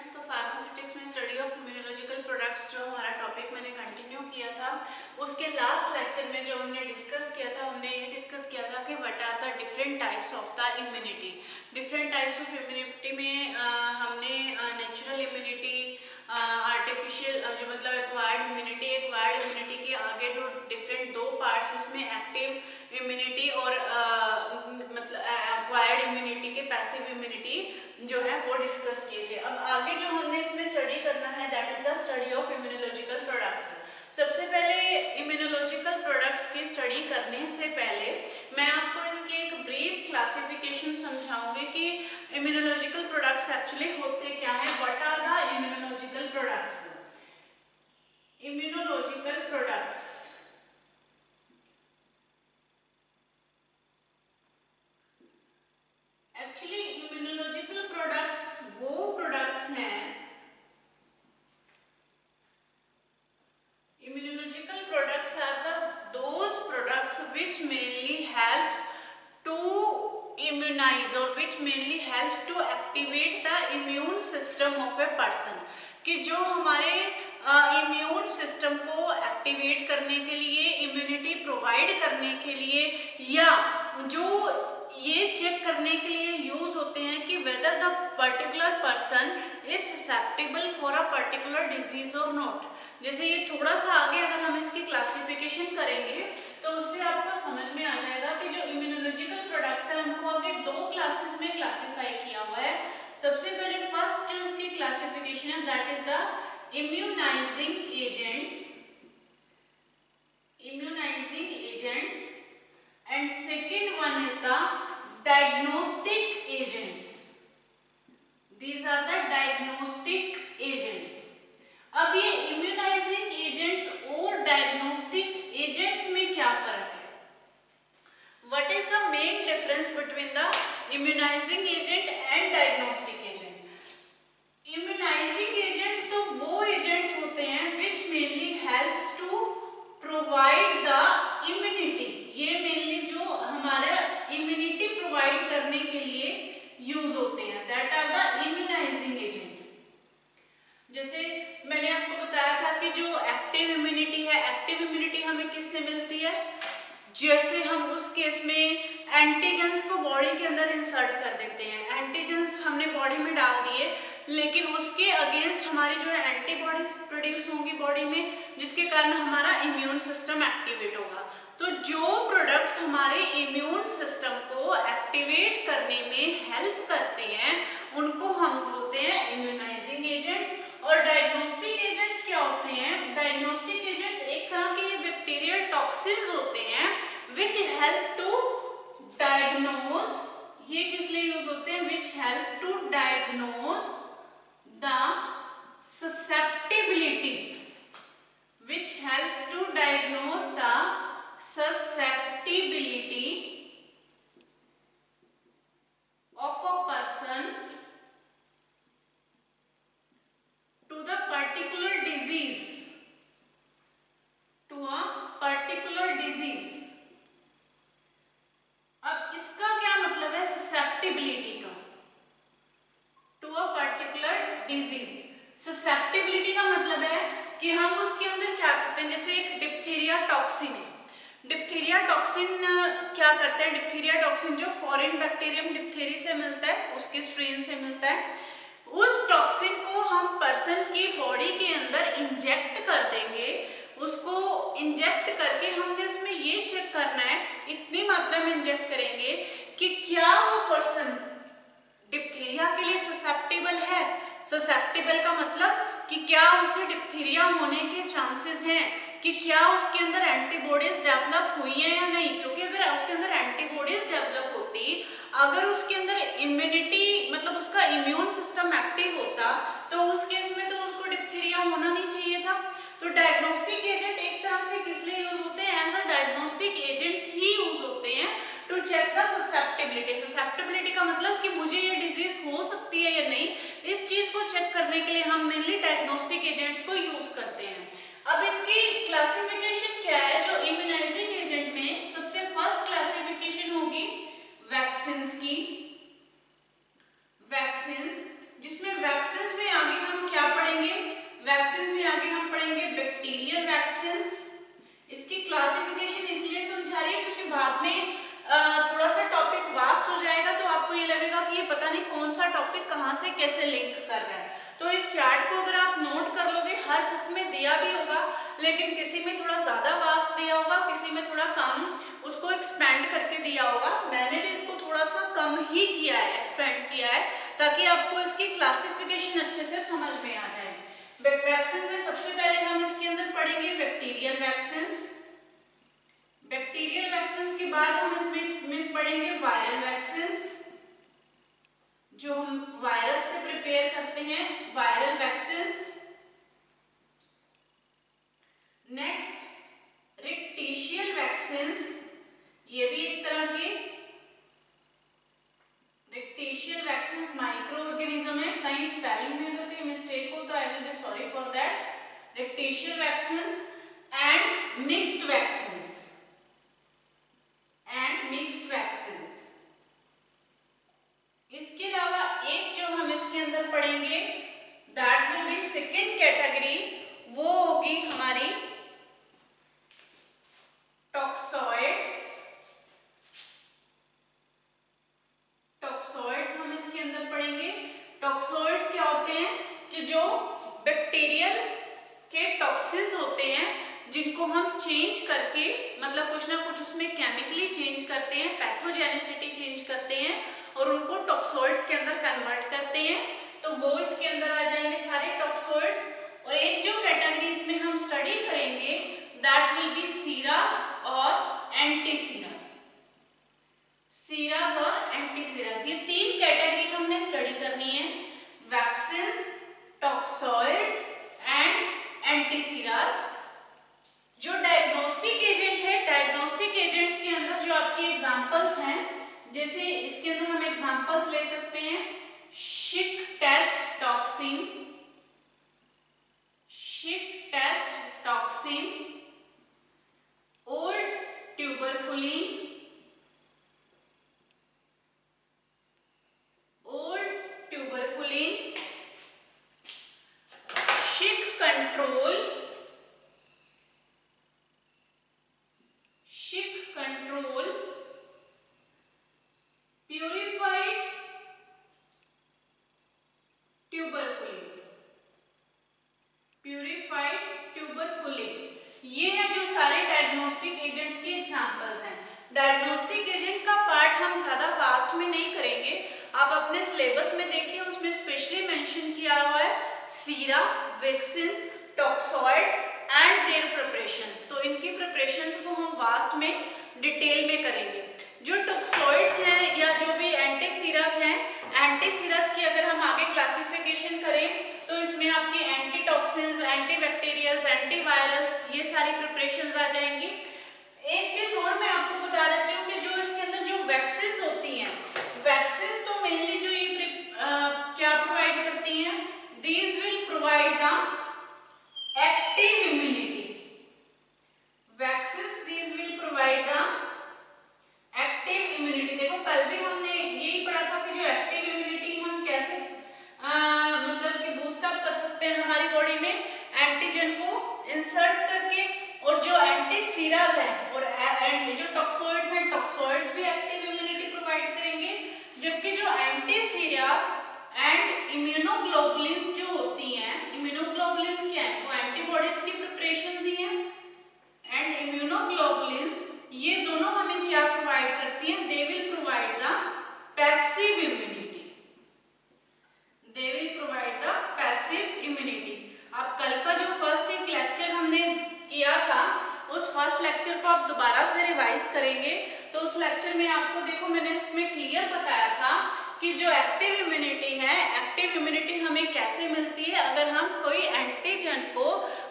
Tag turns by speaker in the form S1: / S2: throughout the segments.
S1: Students, तो pharmaceutics में study of immunological products जो हमारा टॉपिक मैंने कंटिन्यू किया था, उसके लास्ट लेक्चर में जो हमने डिस्कस किया था, हमने ये डिस्कस किया था कि what are the different types of the immunity. Different types of immunity में हमने नेचुरल इम्यूनिटी, आर्टिफिशियल जो मतलब एक्वायर्ड इम्यूनिटी के आगे जो डिफरेंट दो पार्ट्स इसमें एक्टिव इम्यूनिटी और मतलब एक्वायर्ड इम्यूनिटी के पैसिव इम्यूनिटी जो है वो डिस्कस किए थे। अब आगे जो हमने इसमें स्टडी करना है that is the study of immunological products. सबसे पहले इम्यूनोलॉजिकल प्रोडक्ट्स की स्टडी करने से पहले मैं आपको इसकी एक ब्रीफ क्लासिफिकेशन समझाऊंगी कि इम्यूनोलॉजिकल प्रोडक्ट्स एक्चुअली होते क्या हैं। What are the immunological products? Immunological products actually immunological products वो प्रोडक्ट्स हैं, immunological products are those products which mainly helps to immunize or which mainly helps to activate the immune system of a person। कि जो हमारे immune system को activate करने के लिए, immunity provide करने के लिए, या जो ये चेक करने के लिए यूज होते हैं कि whether the particular person is susceptible for a particular disease और नॉट। जैसे ये थोड़ा सा आगे अगर हम इसकी क्लासिफिकेशन करेंगे तो उससे आपको समझ में आ जाएगा कि जो इम्यूनोलॉजिकल प्रोडक्ट्स है उनको आगे दो क्लासेस में क्लासिफाई किया हुआ है। सबसे पहले फर्स्ट जो इसकी क्लासिफिकेशन है that is the immunising agents and second one is the diagnostic agents. These are the diagnostic agents. अब ये immunizing agents और diagnostic agents में क्या फर्क है? What is the main difference between the immunizing agent and diagnostic agent? Immunizing agents तो वो agents होते हैं which mainly helps to provide the immunity। ये मेनली जो हमारा इम्यूनिटी प्रोवाइड करने के लिए यूज होते हैं, that are the immunising agent. जैसे मैंने आपको बताया था कि जो एक्टिव इम्यूनिटी है, एक्टिव इम्यूनिटी हमें किससे मिलती है? जैसे हम उस केस में एंटीजेंस को बॉडी के अंदर इंसर्ट कर देते हैं, एंटीजेंस हमने बॉडी में डाल दिए, लेकिन उसके अगेंस्ट हमारी जो है एंटीबॉडीज प्रोड्यूस होंगी बॉडी में, जिसके कारण हमारा इम्यून सिस्टम एक्टिवेट होगा। तो जो प्रोडक्ट्स हमारे इम्यून सिस्टम को एक्टिवेट करने में हेल्प करते हैं उनको हम बोलते हैं इम्यूनाइजिंग एजेंट्स। और डायग्नोस्टिक एजेंट्स क्या होते हैं? डायग्नोस्टिक एजेंट्स एक तरह के बैक्टीरियल टॉक्सिन्स होते हैं विच हेल्प टू डायग्नोज। ये किस लिए यूज होते हैं? Which help to diagnose the susceptibility, which help to diagnose the susceptibility of a person to the particular disease, to a particular disease। अब इसका क्या मतलब है susceptibility का? To a particular disease. Susceptibility का मतलब है कि हम उसके अंदर क्या करते हैं, जैसे एक डिप्थीरिया टॉक्सिन है। डिप्थीरिया टॉक्सिन क्या करता है? डिप्थीरिया टॉक्सिन जो कोरिन बैक्टीरियम डिप्थेरी से मिलता है, उसके स्ट्रेन से मिलता है, उस टॉक्सिन को हम पर्सन की बॉडी के अंदर इंजेक्ट कर देंगे। उसको इंजेक्ट करके हमने उसमें ये चेक करना है, इतनी मात्रा में इंजेक्ट करेंगे कि क्या वो पर्सन डिप्थीरिया के लिए ससेप्टेबल है। ससेप्टेबल का मतलब कि क्या उसे डिप्थीरिया होने के चांसेस हैं, कि क्या उसके अंदर एंटीबॉडीज डेवलप हुई हैं या नहीं। क्योंकि अगर उसके अंदर एंटीबॉडीज डेवलप होती, अगर उसके अंदर इम्यूनिटी मतलब उसका इम्यून सिस्टम एक्टिव होता, तो उस केस में तो उसको डिप्थीरिया होना नहीं चाहिए था। तो डायग्नोस्टिक एजेंट एक तरह से किस लिए यूज होते हैं? एज अ डायग्नोस्टिक एजेंट्स ही यूज होते हैं to check the susceptibility. Susceptibility का मतलब कि मुझे ये डिजीज हो सकती है या नहीं, इस चीज को चेक करने के लिए हम मेनली डायग्नोस्टिक एजेंट्स को यूज करते हैं। अब इसकी क्लासिफिकेशन क्या है? जो इम्यूनाइजिंग एजेंट में सबसे फर्स्ट क्लासिफिकेशन होगी वैक्सीन्स की। वैक्सीन्स, जिसमें वैक्सीन्स में आगे टॉपिक कहाँ से कैसे लिंक कर रहा है। तो इस चार्ट को अगर आप नोट कर लोगे, हर बुक में दिया भी होगा, लेकिन किसी में थोड़ा ज़्यादा वास्ट दिया होगा, किसी में थोड़ा कम उसको एक्सपेंड करके दिया होगा। मैंने भी इसको थोड़ा सा कम ही किया है, एक्सपेंड किया है, ताकि आपको इसकी क्लासिफिकेशन अच्छे से समझ में आ जाए। वैक्सीन्स में सबसे पहले हम इसके अंदर पढ़ेंगे बैक्टीरियल वैक्सीन्स। बैक्टीरियल वैक्सीन्स के बाद हम इसमें पढ़ेंगे वायरल वैक्सीन्स, जो हम वायरस से प्रिपेयर करते हैं, वायरल वैक्सीन्स। नेक्स्ट रिक्टिशियल वैक्सीन्स, ये भी एक तरह के रिक्टिशियल वैक्सीन्स माइक्रो ऑर्गेनिज्म है। कहीं स्पेलिंग में अगर कोई मिस्टेक हो तो I will be sorry for that. Rickettsial vaccines and mixed vaccines, इसके अलावा एक जो हम इसके अंदर पढ़ेंगे that will be second category, वो होगी हमारी टॉक्सॉइड्स। टॉक्सॉइड्स हम इसके अंदर पढ़ेंगे। टॉक्सॉइड्स क्या होते हैं कि जो बैक्टीरियल के टॉक्सिन्स होते हैं, जिनको हम चेंज करके, मतलब कुछ ना कुछ उसमें केमिकली चेंज करते हैं, पैथोजेनिसिटी चेंज करते हैं और उनको टॉक्सॉइड्स के अंदर कन्वर्ट करते हैं। तो वो इसके अंदर आ जाएंगे सारे टॉक्सॉइड्स। और एक जो कैटेगरी इसमें हम स्टडी करेंगे दैट विल बी सीरास और एंटीसीरास। सीरास और एंटीसीरास, ये तीन कैटेगरी हमने स्टडी करनी है, वैक्सीन्स, टॉक्सॉइड्स एंड एंटीसीरास। जो डायग्नोस्टिक एजेंट है, डायग्नोस्टिक एजेंट्स के अंदर जो आपकी एग्जांपल्स हैं, जैसे इसके अंदर हम एग्जांपल्स ले सकते हैं, Schick test toxin, Schick test toxin, old tuberculin, old tuberculin, Schick control, Schick control, purified tuberculin, purified tuberculin, ये है जो सारे डायग्नोस्टिक एजेंट्स के एग्जांपल्स हैं। डायग्नोस्टिक एजेंट का पार्ट हम ज्यादा वास्ट में नहीं करेंगे, आप अपने सिलेबस में देखिए, उसमें स्पेशली मेंशन किया हुआ है सीरा, वैक्सीन, टॉक्सॉइड्स एंड देयर प्रिपरेशंस। तो इनकी प्रिपरेशंस को हम वास्ट में डिटेल में करेंगे। जो टॉक्सॉइड्स हैं या जो भी एंटीसीरास हैं, एंटीसीरास की अगर हम आगे क्लासिफिकेशन करें तो इसमें आपकी एंटीटॉक्सिन्स, एंटीबैक्टीरियल्स, एंटीवायरल्स, ये सारी प्रिपरेशंस आ जाएंगी। एक चीज और मैं आपको बता देती हूँ कि जो इसके अंदर जो वैक्सीन्स होती हैं, वैक्सीन्स तो मेनली जो ये क्या प्रोवाइड करती हैं, these will provide the active immunity. Vaccines these will provide the active immunity. देखो कल भी हमने यही पढ़ा था कि जो एक्टिव इम्यूनिटी हम कैसे मतलब कि बूस्ट अप कर सकते हैं हमारी बॉडी में, एंटीजन को इंसर्ट करके। और जो एंटीसीरास हैं और जो टॉक्सॉइड्स हैं, टॉक्सॉइड्स भी एक्टिव इम्यूनिटी प्रोवाइड करेंगे, जबकि जो एंटीसीरास एंड इम्यूनोग्लोबुलिन्स जो होती हैं, इम्यूनोग्लोबुलिन्स क्या है, वो एंटीबॉडीज की प्रिपरेशंस ही हैं, एंड इम्यूनोग्लोबुलिन्स ये दोनों हमें क्या प्रोवाइड करती हैं, they will provide the passive immunity, they will provide the passive immunity. अब कल का जो फर्स्ट एक लेक्चर हमने किया था, उस फर्स्ट लेक्चर को आप दोबारा से रिवाइज करेंगे तो उस लेक्चर में आपको देखो मैंने इसमें क्लियर बताया था कि जो एक्टिव इम्यूनिटी है, एक्टिव इम्यूनिटी हमें कैसे मिलती है, अगर हम कोई एंटीजन को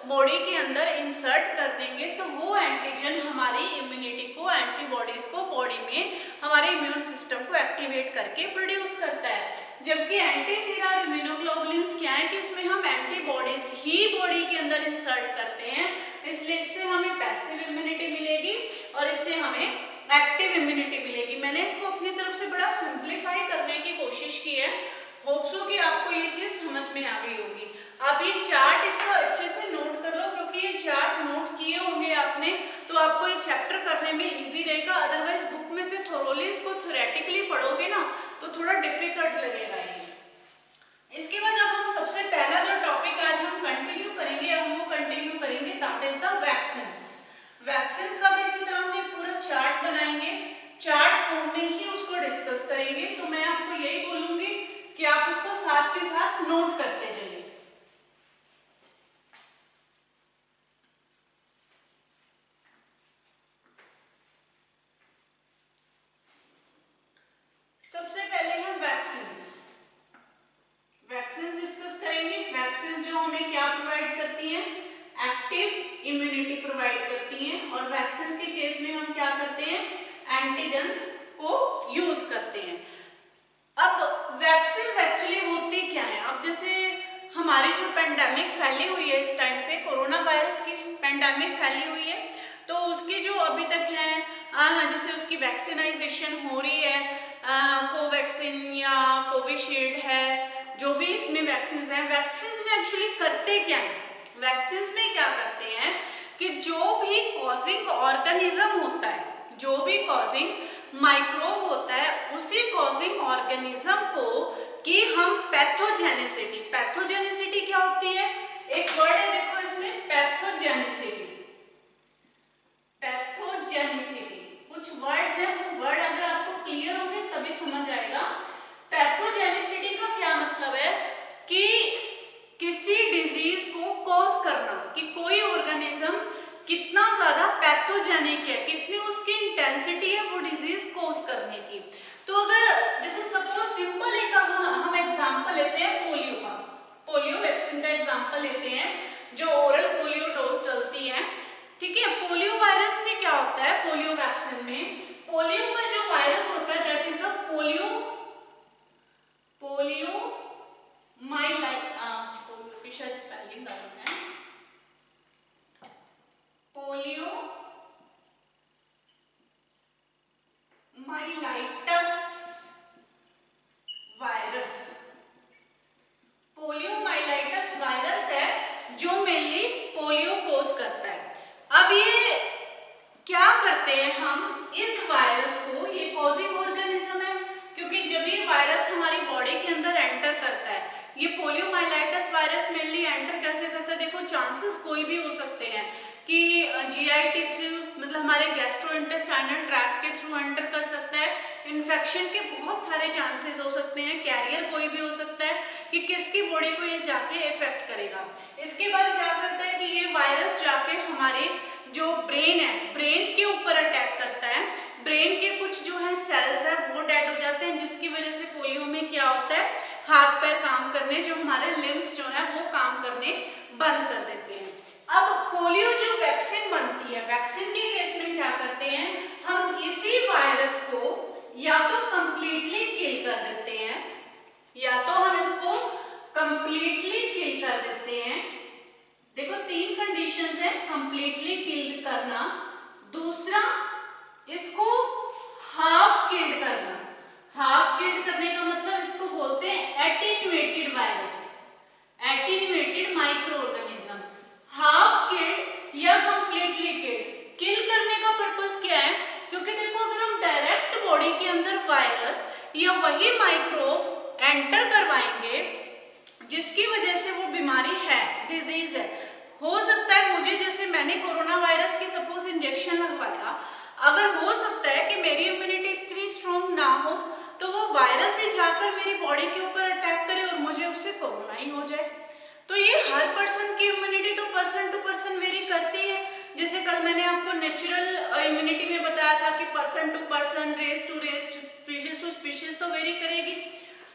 S1: बॉडी के अंदर इंसर्ट कर देंगे तो वो एंटीजन हमारी इम्यूनिटी को, एंटीबॉडीज को बॉडी में हमारे इम्यून सिस्टम को एक्टिवेट करके प्रोड्यूस करता है। जबकि एंटीसीरा और इम्यूनोग्लोबुलिन्स क्या है कि इसमें हम एंटीबॉडीज ही बॉडी के अंदर इंसर्ट करते हैं, इसलिए इससे हमें पैसिव इम्यूनिटी मिलेगी और इससे हमें एक्टिव इम्यूनिटी मिलेगी। मैंने इसको अपनी तरफ से बड़ा सिंप्लीफाई करने की कोशिश की है, होप सो कि आपको ये चीज समझ में आ गई होगी। आप ये चार्ट इसको अच्छे से नोट कर लो, क्योंकि ये चार्ट नोट किए होंगे आपने तो आपको ये चैप्टर करने में इजी रहेगा। अदरवाइज बुक में से थोरोली इसको थ्योरेटिकली पढ़ोगे ना तो थोड़ा डिफिकल्ट लगेगा ये। नोट करते चलिए। सबसे पहले है वैक्सीन्स। वैक्सीन्स डिस्कस करेंगे। वैक्सीन्स जो हमें क्या प्रोवाइड करती हैं? एक्टिव इम्यूनिटी प्रोवाइड करती हैं। और वैक्सीन्स के केस में हम क्या करते हैं? एंटीजेंस को यूज करते हैं। अब वैक्सीन्स एक्चुअली होती क्या है? अब जैसे हमारी जो पेंडेमिक फैली हुई है इस टाइम पे, कोरोना वायरस की पेंडेमिक फैली हुई है, तो उसकी जो अभी तक है जैसे उसकी वैक्सीनाइजेशन हो रही है, कोवैक्सीन या कोविशील्ड है, जो भी इसमें वैक्सीन हैं, वैक्सीन में एक्चुअली करते क्या है? वैक्सीन में क्या करते हैं कि जो भी कॉजिंग ऑर्गेनिज्म होता है, जो भी कॉजिंग माइक्रोब होता है, उसी कॉजिंग ऑर्गेनिज्म को कि हम पैथोजेनिसिटी, पैथोजेनिसिटी क्या होती है? एक वर्ड है देखो इसमें, पैथोजेनिसिटी। पैथोजेनिसिटी कुछ वर्ड्स हैं, वो वर्ड अगर आपको क्लियर होंगे तभी समझ आएगा। पैथोजेनिसिटी का क्या मतलब है कि किसी डिजीज को कॉज करना, कि कोई ऑर्गेनिज्म कितना ज्यादा पैथोजेनिक है, कितनी उसकी इंटेंसिटी है वो डिजीज कॉज करने की। तो अगर जैसे सपोज सिंपल एक हम एग्जांपल लेते हैं पोलियो का, पोलियो वैक्सीन का एग्जांपल लेते हैं, जो ओरल पोलियो डोज डलती है, ठीक है। पोलियो वायरस में क्या होता है? पोलियो वैक्सीन में पोलियो का जो वायरस होता है that is the poliomyelitis, polio की शायद स्पेलिंग गलत है, poliomyelitis virus. Poliomyelitis virus है जो मेनली पोलियो कोज करता है। अब ये क्या करते हैं हम इस वायरस को, ये कॉजिंग ऑर्गेनिज्म है, क्योंकि जब ये वायरस हमारी बॉडी के अंदर एंटर करता है, ये पोलियो माइलाइटस वायरस मेनली एंटर कैसे करता है? देखो चांसेस कोई भी हो सकते हैं कि जीआईटी थ्रू, मतलब हमारे गैस्ट्रोइंटेस्टाइनल ट्रैक्ट के थ्रू एंटर कर सकता है। इन्फेक्शन के बहुत सारे चांसेस हो सकते हैं, कैरियर कोई भी हो सकता है कि किसकी बॉडी को ये जाके इफेक्ट करेगा। इसके बाद क्या करता है कि ये वायरस जाके हमारे जो ब्रेन है, ब्रेन के ऊपर अटैक करता है। ब्रेन के कुछ जो है सेल्स है वो डेड हो जाते हैं, जिसकी वजह से पोलियो में क्या होता है, हाथ पैर काम करने, जो हमारे लिम्स जो है वो काम करने बंद कर देते हैं। अब पोलियो जो वैक्सीन बनती है, वैक्सीन के केस में क्या करते हैं हम, इसी वायरस को या तो कंप्लीटली किल कर देते हैं, या तो हम इसको कंप्लीटली किल कर देते हैं। देखो तीन कंडीशंस है, कंप्लीटली किल करना, दूसरा इसको हाफ किल्ड करना। हाफ किल्ड करने का मतलब इसको बोलते हैं attenuated virus, attenuated micro organism. Half killed या कंप्लीटली किल्ड। किल करने का पर्पस क्या है? क्योंकि देखो अगर हम डायरेक्ट बॉडी के अंदर वायरस या वही माइक्रोब एंटर करवाएंगे जिसकी वजह से वो बीमारी है, डिजीज है, हो सकता है मुझे, जैसे मैंने कोरोना वायरस की सपोज इंजेक्शन लगवाया, अगर हो सकता है कि मेरी इम्यूनिटी इतनी स्ट्रॉन्ग ना हो तो वो वायरस ही जाकर मेरी बॉडी के ऊपर अटैक करे और मुझे उससे कोरोना ही हो जाए। तो ये हर पर्सन की इम्यूनिटी तो पर्सन टू पर्सन वेरी करती है। जैसे कल मैंने आपको नेचुरल इम्यूनिटी में बताया था कि person to person, race to race, species to species तो वेरी करेगी।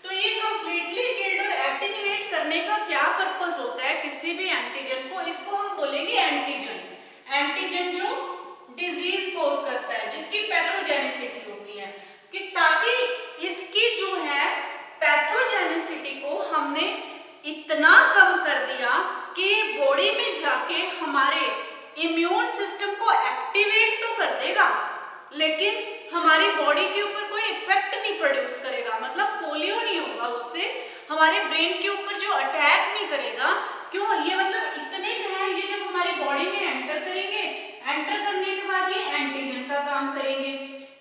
S1: तो ये कंप्लीटली किल्ड और एटीन्यूएट करने का क्या पर्पस होता है किसी भी एंटीजन को, इसको हम बोलेंगे एंटीजन। एंटीजन जो डिजीज कोज करता है, जिसकी पैथोजेनिसिटी होती है, कि ताकि इसकी जो है पैथोजेनिसिटी को हमने इतना कम कर दिया कि बॉडी में जाके हमारे इम्यून सिस्टम को एक्टिवेट तो कर देगा, लेकिन हमारी बॉडी के ऊपर कोई इफेक्ट नहीं प्रोड्यूस करेगा, मतलब पोलियो नहीं होगा उससे, हमारे ब्रेन के ऊपर जो अटैक नहीं करेगा। क्यों? ये मतलब इतने जो है ये जब हमारी बॉडी में एंटर करेंगे, एंटर करने के बाद ये एंटीजन का काम करेंगे।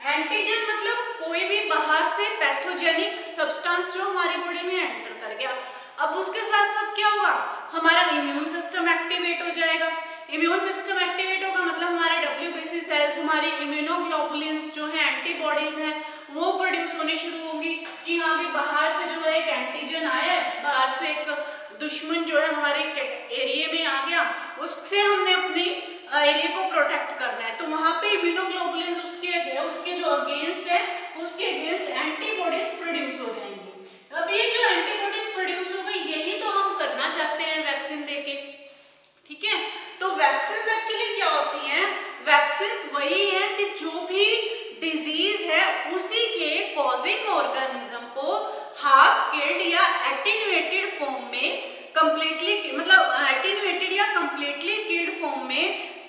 S1: एंटीजन मतलब कोई भी बाहर से पैथोजेनिक सब्सटेंस जो हमारी बॉडी में एंटर कर गया। अब उसके साथ साथ क्या होगा, हमारा इम्यून सिस्टम एक्टिवेट हो जाएगा। इम्यून सिस्टम एक्टिवेट होगा मतलब हमारे WBC सेल्स, हमारी इम्यूनोग्लोबुलिन्स जो है, एंटीबॉडीज हैं, वो प्रोड्यूस होनी शुरू होंगी कि हाँ भी बाहर से जो है एक एंटीजन आया है, बाहर से एक दुश्मन जो है हमारे एरिया में आ गया, उससे हमने अपनी एरिया को प्रोटेक्ट करना है। तो वहां पे इम्यूनोग्लोबुलिन्स उसके जो अगेंस्ट है, उसके अगेंस्ट एंटीबॉडीज प्रोड्यूस हो जाएंगी। अब ये जो एंटीबॉडीज प्रोड्यूस हो गई, यही तो हम करना चाहते हैं वैक्सीन देके, ठीक है। तो वैक्सीन एक्चुअली क्या होती हैं? वैक्सीन वही है कि जो भी डिजीज है उसी के कॉजिंग ऑर्गेनिज्म को हाफ किल्ड या एटेन्यूएटेड फॉर्म में कंप्लीटली, मतलब एटेन्यूएटेड या कंप्लीटली किल्ड फॉर्म में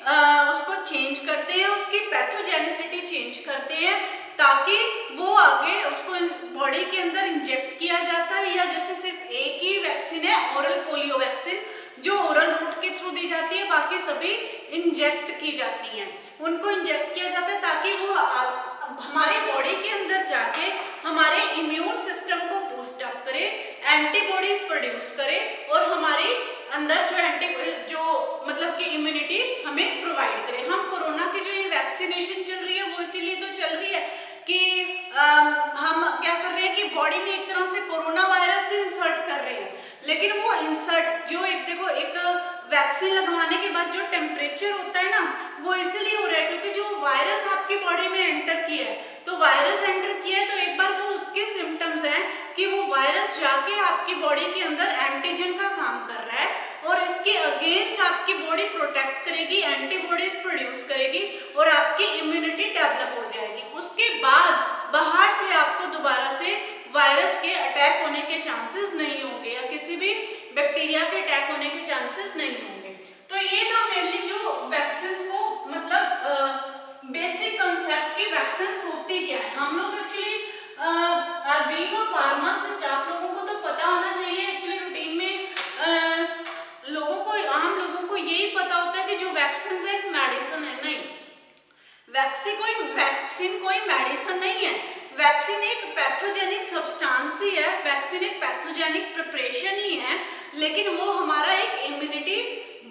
S1: उसको चेंज करते हैं, उसकी पैथोजेनिसिटी चेंज करते हैं, ताकि वो आगे उसको बॉडी के अंदर इंजेक्ट किया जाता है। या जैसे सिर्फ एक ही वैक्सीन है ओरल पोलियो वैक्सीन, जो ओरल रूट के थ्रू दी जाती है, बाकी सभी इंजेक्ट की जाती हैं। उनको इंजेक्ट किया जाता है ताकि वो हमारी बॉडी के अंदर जाके हमारे इम्यून सिस्टम को बूस्ट अप करे, एंटीबॉडीज प्रोड्यूस करे और हमारे अंदर जो मतलब कि इम्यूनिटी हमें प्रोवाइड करे। हम कोरोना की जो ये वैक्सीनेशन चल रही है वो इसीलिए तो चल रही है कि हम क्या कर रहे हैं कि बॉडी में एक तरह से कोरोना वायरस इंसर्ट कर रहे हैं। लेकिन वो इंसर्ट जो एक देखो, एक वैक्सीन लगवाने के बाद जो टेम्परेचर होता है ना, वो इसलिए हो रहा है क्योंकि जो वायरस आपकी बॉडी में एंटर किया है, तो वायरस एंटर किया है तो एक बार वो उसके सिम्टम्स हैं कि वो वायरस जाके आपकी बॉडी के अंदर एंटीजन का काम कर रहा है और इसके अगेंस्ट आपकी बॉडी प्रोटेक्ट करेगी, एंटीबॉडीज प्रोड्यूस करेगी और आपकी इम्यूनिटी डेवलप हो जाएगी। उसके बाद बाहर से आपको दोबारा से वायरस के अटैक होने के चांसेस नहीं होंगे या किसी भी बैक्टीरिया के अटैक होने के चांसेस नहीं होंगे। तो ये था मेनली जो वैक्सीन्स को मतलब बेसिक कंसेप्ट की वैक्सीन्स होती क्या है। हम लोग एक्चुअली बीइंग अ फार्मासिस्ट आप लोगों को तो पता होना चाहिए, एक्चुअली रूटीन में आम लोगों को यही पता होता है कि जो वैक्सीन है एक मेडिसिन है। नहीं, वैक्सीन कोई मेडिसिन नहीं है। वैक्सीन एक पैथोजेनिक सब्सटेंस ही है, वैक्सीन एक पैथोजेनिक प्रिपरेशन ही है, लेकिन वो हमारा एक इम्यूनिटी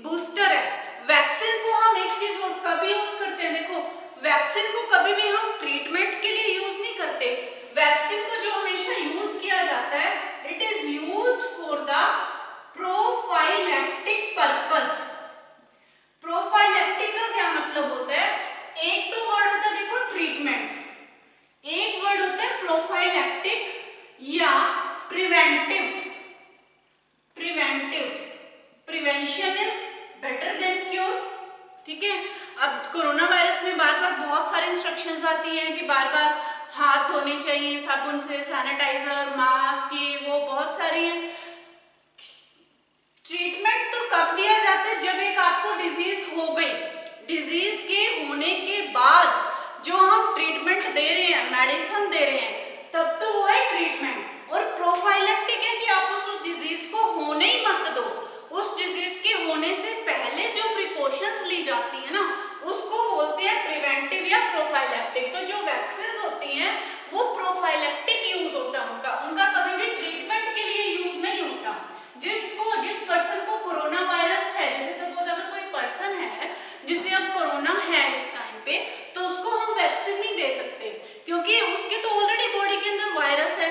S1: बूस्टर है। वैक्सीन को हम एक चीज और कभी यूज करते हैं, देखो वैक्सीन को कभी भी हम ट्रीटमेंट के लिए यूज नहीं करते। वैक्सीन को जो हमेशा यूज किया जाता है, it is used for the prophylactic purpose. Prophylactic का क्या मतलब होता है? एक तो वर्ड होता है देखो ट्रीटमेंट, एक वर्ड होता है प्रोफाइलैक्टिक या preventive. Prevention is better than cure, ठीक है। अब कोरोना वायरस में बार बार बहुत सारी इंस्ट्रक्शंस आती हैं कि बार बार हाथ धोने चाहिए साबुन से, सैनिटाइजर, मास्क, ये वो बहुत सारी हैं। ट्रीटमेंट तो कब दिया जाता है? जब एक आपको डिजीज हो गई, डिजीज के होने के बाद जो हम ट्रीटमेंट दे रहे हैं, मेडिसिन दे रहे हैं, तब तो वो है ट्रीटमेंट। और प्रोफाइलैक्टिक है कि आप उस डिजीज को होने ही मत दो। उस डिजीज के होने से पहले जो प्रिकॉशंस ली जाती है ना, उसको बोलते हैं प्रिवेंटिव या प्रोफाइलैक्टिक। तो जो वैक्सीन होती हैं वो प्रोफाइलैक्टिक यूज होता है उनका कभी भी ट्रीटमेंट के लिए यूज नहीं होता। जिस पर्सन को कोरोना वायरस है, जैसे सपोज अगर कोई पर्सन है जिसे अब कोरोना है इस टाइम पे, तो उसको हम वैक्सीन नहीं दे सकते क्योंकि उसके तो ऑलरेडी बॉडी के अंदर वायरस है।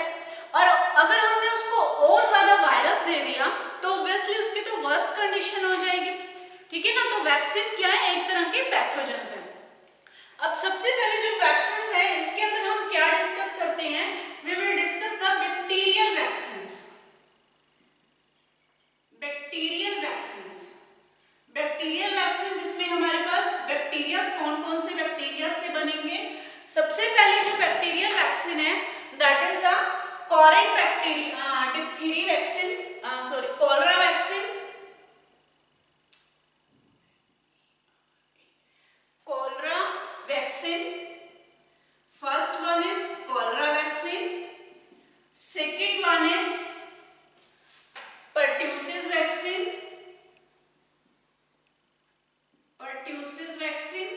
S1: और अगर हमने उसको और ज्यादा वायरस दे दिया तो ऑब्वियसली उसकी तो वर्स्ट कंडीशन हो जाएगी, ठीक है ना। तो वैक्सीन क्या है? एक तरह के पैथोजेंस है। अब सबसे पहले जो वैक्सीन है इसके अंदर हम क्या डिस्कस करते हैं? We will discuss the bacterial vaccines. Bacterial vaccine जिसमें हमारे पास बैक्टीरिया कौन कौन से बैक्टीरिया से बनेंगे? सबसे पहले जो बैक्टीरियल वैक्सीन है that is the coryne bacteria diphtheria vaccine, cholera vaccine, cholera vaccine. First one is cholera vaccine, second one is pertussis vaccine,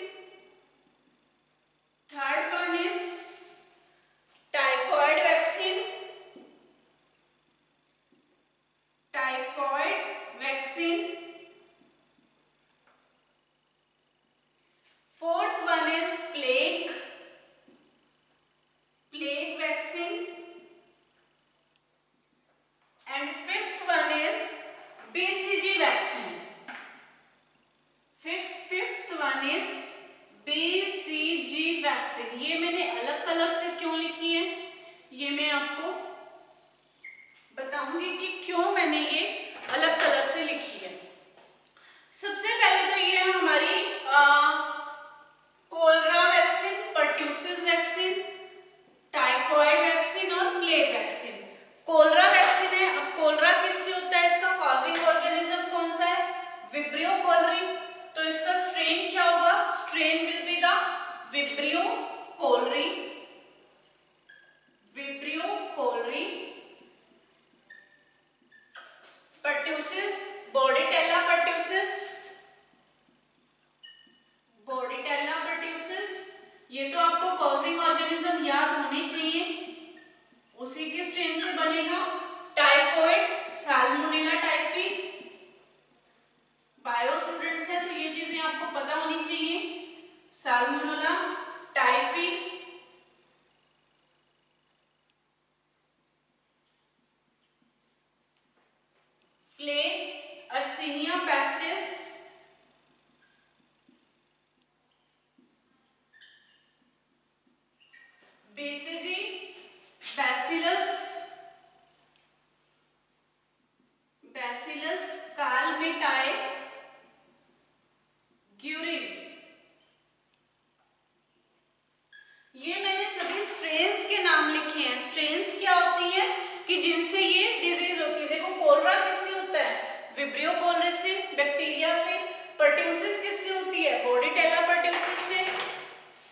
S1: third one is typhoid vaccine, pertussis, Bordetella pertussis, Bordetella pertussis, ये तो आपको causing organism याद होने चाहिए, उसी के strain से बनेगा। Typhoid, salmonella typhi, bio students हैं तो ये चीजें आपको पता होनी चाहिए। Salmonella typhi, plague, yersinia pestis, BCG, bacillus, bacillus Calmette, Guerin. ये मैंने सभी स्ट्रेन्स के नाम लिखे हैं। स्ट्रेन्स क्या होती है कि जिनसे ये डिजीज होती है। देखो कोलरा किससे होता है? विब्रियो कोलरे से, बैक्टीरिया से। पर्ट्यूसिस किससे होती है? बोर्डेटेला पर्ट्यूसिस से।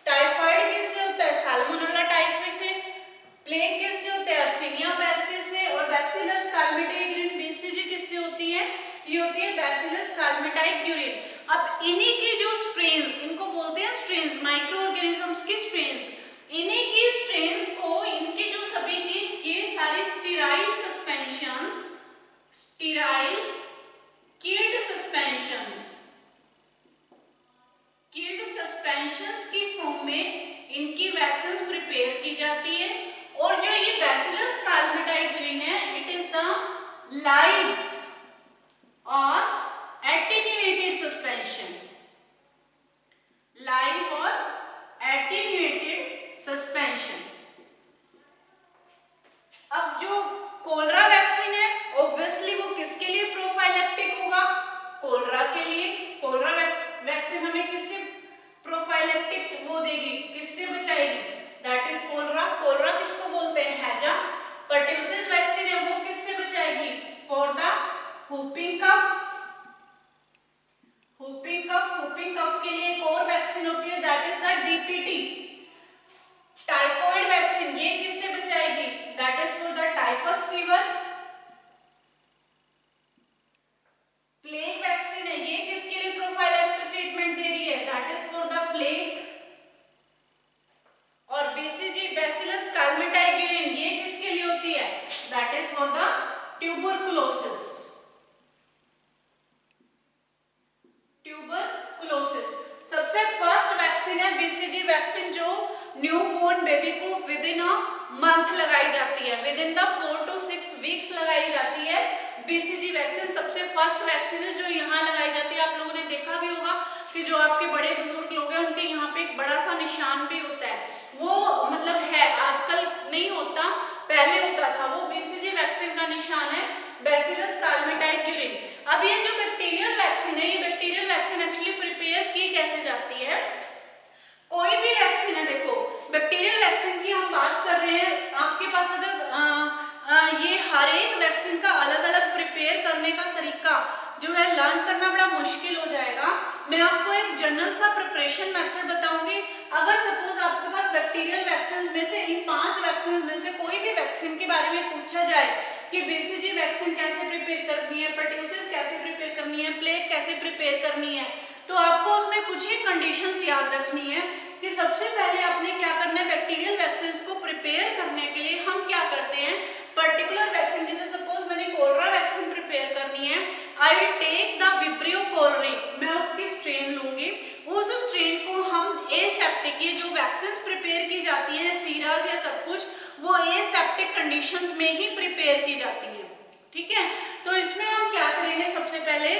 S1: टाइफाइड किससे होता है? साल्मोनेला टाइफी से। प्लेग किससे होता है? अर्सिनिया पेस्टिस से। और बैसिलस कालमेटाई ग्यूरिन बीसीजी किससे होती है? ये होती है बैसिलस कालमेटाई ग्यूरिन। अब इन्हीं के जो स्ट्रेन्स, इनको बोलते हैं स्ट्रेन्स, माइक्रो ऑर्गेनिजम्स की स्ट्रेन्स। इन्हीं की स्ट्रेन्स को, इनके जो सभी की ये सारी sterile suspensions, sterile killed suspensions, killed suspensions की फॉर्म में इनकी वैक्सीन्स प्रिपेयर की जाती है। और जो ये बैसिलस कालमेटाई ग्यूरिन है, इट इज द लाइव और attenuated suspension, live और attenuated suspension। अब जो कोलरा वैक्सीन है, ऑब्वियसली वो किसके लिए प्रोफाइलेक्टिक होगा? कोलरा के लिए। कोलरा वैक्सीन हमें किससे प्रोफाइलेक्टिक वो देगी, किससे बचाएगी? That is cholera. कोलरा किसको बोलते हैं? हैजा। पर्ट्यूसिस वैक्सीन है वो किससे बचाएगी? For the whooping cough। whooping cough के लिए एक और वैक्सीन होती है, that is the DPT. Typhoid vaccine ये किससे बचाएगी? That is for the typhus fever. Plague vaccine है, ये किसके लिए प्रोफाइलेक्टिक ट्रीटमेंट दे रही है? That is for the plague. और बीसीजी, बैसिलस कालमेटाई ग्यूरिन, ये किसके लिए होती है? That is for the tuberculosis. Tuberculosis सबसे फर्स्ट वैक्सीन है बीसीजी वैक्सीन, जो न्यूबॉर्न बेबी को विद इन अ मंथ लगाई जाती है, with in the 4 to 6 weeks लगाई जाती है। बीसीजी वैक्सीन सबसे फर्स्ट वैक्सीन है जो यहाँ लगाई जाती है। आप लोगों ने देखा भी होगा कि जो आपके बड़े बुजुर्ग लोग हैं उनके यहाँ पे एक बड़ा सा निशान भी होता है, वो मतलब है, आजकल नहीं होता, पहले होता था, वो बीसीजी वैक्सीन का निशान है, बैसिलस कालमेटाई ग्यूरिन। अब ये जो बैक्टीरियल वैक्सीन है, ये बैक्टीरियल वैक्सीन एक्चुअली प्रिपेयर की कैसे जाती है? कोई भी वैक्सीन है, देखो बैक्टीरियल वैक्सीन की हम बात कर रहे हैं, आपके पास अगर ये हर एक वैक्सीन का अलग अलग प्रिपेयर करने का तरीका जो है लर्न करना बड़ा मुश्किल हो जाएगा। मैं आपको एक जनरल सा प्रिपरेशन मेथड बताऊंगी। अगर सपोज आपके पास बैक्टीरियल वैक्सीन में से, इन 5 वैक्सीन में से कोई भी वैक्सीन के बारे में पूछा जाए कि बीसीजी वैक्सीन कैसे प्रिपेयर करनी है, पर्ट्यूसिस कैसे प्रिपेयर करनी है, प्लेग कैसे प्रिपेयर करनी है, तो आपको उसमें कुछ ही कंडीशंस याद रखनी है कि सबसे पहले आपने क्या करना है, बैक्टीरियल वैक्सीन को प्रिपेयर करने के लिए हम क्या करते हैं, पर्टिकुलर वैक्सीन, जैसे सपोज मैंने कोलरा वैक्सीन प्रिपेयर करनी है, I will take the vibrio cholerae, मैं उसकी स्ट्रेन लूंगी, उस स्ट्रेन को हम एसेप्टिक, ये जो वैक्सीन प्रिपेयर की जाती है सीराज या सब कुछ, वो एसेप्टिक कंडीशंस में ही प्रिपेयर की जाती है। ठीक है, तो इसमें हम क्या करेंगे, सबसे पहले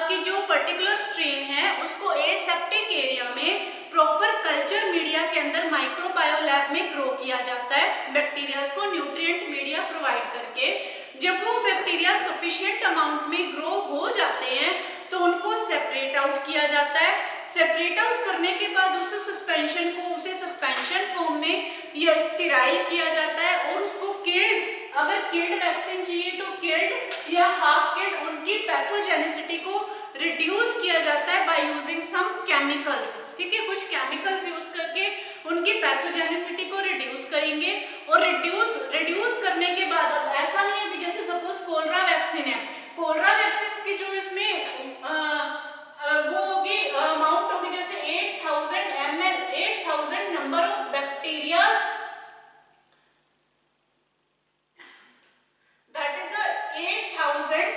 S1: कि जो पर्टिकुलर स्ट्रेन है उसको एसेप्टिक एरिया में प्रॉपर कल्चर मीडिया के अंदर माइक्रोबायो लैब में ग्रो किया जाता है, बैक्टीरिया को न्यूट्रिएंट मीडिया प्रोवाइड करके। जब वो बैक्टीरिया सफिशिएंट अमाउंट में ग्रो हो जाते हैं तो उनको सेपरेट आउट किया जाता है। सेपरेट आउट करने के बाद उस सस्पेंशन को, उसे सस्पेंशन फॉर्म में या स्टेराइल किया जाता है और उसको किल्ड, अगर किल्ड वैक्सीन चाहिए तो किल्ड या हाफ किल्ड, उनकी पैथोजेनिसिटी को रिड्यूस किया जाता है बाय यूजिंग सम केमिकल्स। ठीक है, कुछ केमिकल्स यूज करके उनकी पैथोजेनिसिटी को रिड्यूस करेंगे। और रिड्यूस करने के बाद, अब ऐसा नहीं है कि जैसे सपोज कोलरा वैक्सीन है, कोलरा वैक्सीन की जो इसमें वो होगी अमाउंट होगी जैसे 8000 ml, 8000 number of bacterias, that is the 8000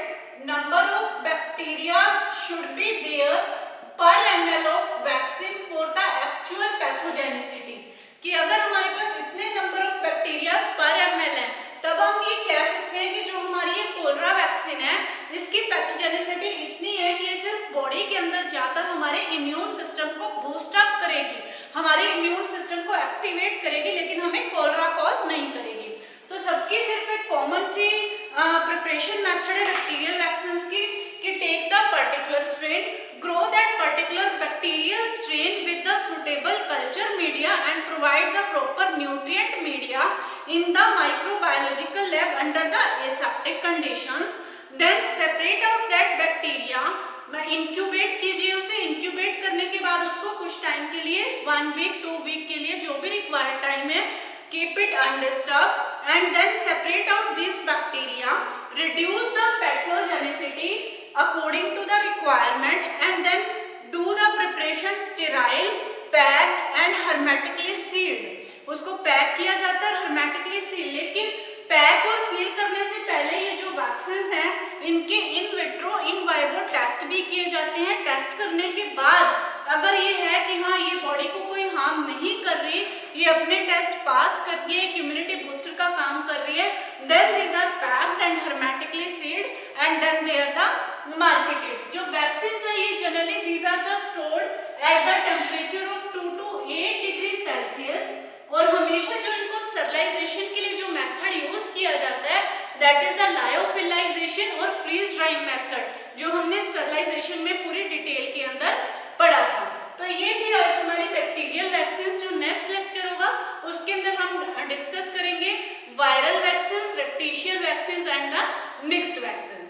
S1: number of bacteria should be there per ml of vaccine for the actual pathogenicity, कि अगर हमारे पास इतने नंबर ऑफ बैक्टीरिया पर ml है तब हम ये कह सकते हैं कि जो हमारी ये कोलरा वैक्सीन है इसकी पैथोजेनिसिटी इतनी है कि ये सिर्फ बॉडी के अंदर जाकर हमारे इम्यून सिस्टम को बूस्ट अप करेगी, हमारे इम्यून सिस्टम को एक्टिवेट करेगी, लेकिन हमें कोलरा कॉज नहीं करेगी। तो सबकी सिर्फ एक कॉमन सी प्रिपरेशन मेथड है बैक्टीरियल वैक्सीन की कि take the particular strain, grow that particular bacterial strain with the suitable culture media and provide the proper nutrient media in the microbiological lab under the aseptic conditions, then separate out that bacteria, incubate कीजिए उसे, incubate करने के बाद उसको कुछ time के लिए 1 week 2 week के लिए जो भी required टाइम है keep it undisturbed and then separate out these bacteria, reduce the pathogenicity according to the requirement and then do the preparation sterile, packed and hermetically sealed। उसको pack किया जाता है hermetically seal, लेकिन pack और seal करने से पहले ये जो वैक्सीन हैं इनके in vitro in vivo test भी किए जाते हैं। टेस्ट करने के बाद अगर ये है कि हाँ ये बॉडी को कोई हार्म नहीं कर रही, ये अपने टेस्ट पास कर रही है, एक इम्यूनिटी बूस्टर का काम कर रही है, then these are packed and hermetically sealed and then they are the marketed। जो वैक्सीन है ये generally these are the stored at the temperature of 2 to 8 degree Celsius, और हमेशा जो इनको स्टरलाइजेशन के लिए जो मेथड यूज किया जाता है दैट इज द लायोफिलाइजेशन और फ्रीज ड्राइंग मेथड, जो हमने स्टरलाइजेशन में पूरी डिटेल के अंदर पढ़ा था। तो ये थी आज हमारी बैक्टीरियल वैक्सीन। जो नेक्स्ट लेक्चर होगा उसके अंदर हम डिस्कस करेंगे viral vaccine, rickettsial vaccine and the mixed vaccine.